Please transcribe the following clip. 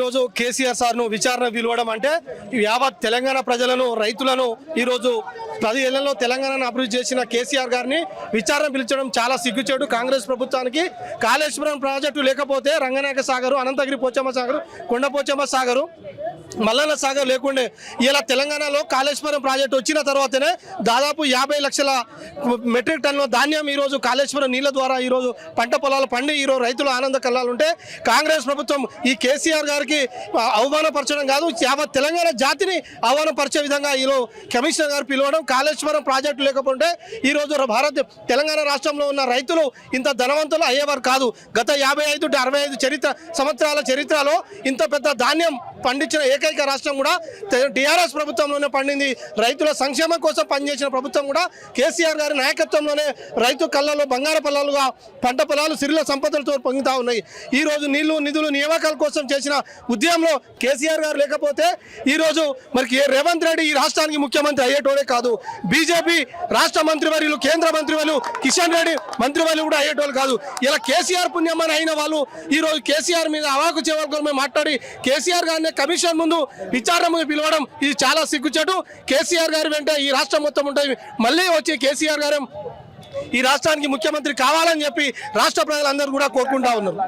ఈరోజు కేసీఆర్ సార్ను విచారణ పిలవడం అంటే యావత్ తెలంగాణ ప్రజలను రైతులను ఈరోజు 10 ఏళ్లలో తెలంగాణను అభివృద్ధి చేసిన కేసీఆర్ గారిని విచారణ పిలిచడం చాలా సిగ్గుచేటు కాంగ్రెస్ ప్రభుత్వానికి. కాళేశ్వరం ప్రాజెక్టు లేకపోతే రంగనాయక సాగరు, అనంతగిరి పోచమ్మ సాగరు, కొండ పోచమ్మ సాగరు, మల్లన్న సాగర్ లేకుండే ఇలా తెలంగాణలో కాళేశ్వరం ప్రాజెక్టు వచ్చిన తర్వాతనే దాదాపు 50 లక్షల మెట్రిక్ టన్నుల ధాన్యం ఈరోజు కాళేశ్వరం నీళ్ళ ద్వారా ఈరోజు పంట పొలాలు పండి ఈరోజు రైతులు ఆనంద కల్లాలుంటే కాంగ్రెస్ ప్రభుత్వం ఈ కేసీఆర్ గారికి అవమానపరచడం కాదు, యావత్ తెలంగాణ జాతిని అవమానపరిచే విధంగా ఈరోజు కమిషనర్ గారు పిలవడం. కాళేశ్వరం ప్రాజెక్టు లేకపోతే ఈరోజు తెలంగాణ రాష్ట్రంలో ఉన్న రైతులు ఇంత ధనవంతులు అయ్యేవారు కాదు. గత 55 to 65 సంవత్సరాల చరిత్రలో ఇంత పెద్ద ధాన్యం పండించిన ఏకైక రాష్ట్రం కూడా టీఆర్ఎస్ ప్రభుత్వంలోనే పండింది. రైతుల సంక్షేమం కోసం పనిచేసిన ప్రభుత్వం కూడా కేసీఆర్ గారి నాయకత్వంలోనే రైతు కళ్ళలో బంగారు పొలాలుగా పంట పొలాలు సిరిల సంపదలతో పొందుతూ ఉన్నాయి. ఈరోజు నీళ్లు నిధులు నియామకాల కోసం చేసిన ఉద్యమంలో కేసీఆర్ గారు లేకపోతే ఈరోజు మరి రేవంత్ రెడ్డి ఈ రాష్ట్రానికి ముఖ్యమంత్రి అయ్యేటోడే కాదు. బీజేపీ రాష్ట్ర మంత్రివర్యులు, కేంద్ర మంత్రివర్యులు, కిషన్ రెడ్డి మంత్రివర్యులు కూడా అయ్యేటోళ్ళు కాదు. ఇలా కేసీఆర్ పుణ్యమని అయిన వాళ్ళు ఈరోజు కేసీఆర్ మీద అవాకు చేయాలని మాట్లాడి కేసీఆర్ గారిని కమిషన్ ముందు విచారణ ముందు పిలవడం ఇది చాలా సిగ్గుచేటు. కేసీఆర్ గారి వెంట ఈ రాష్ట్రం మొత్తం ఉంటుంది. మళ్ళీ వచ్చి కేసీఆర్ గారు ఈ రాష్ట్రానికి ముఖ్యమంత్రి కావాలని చెప్పి రాష్ట్ర ప్రజలందరూ కూడా కోరుకుంటా ఉన్నారు.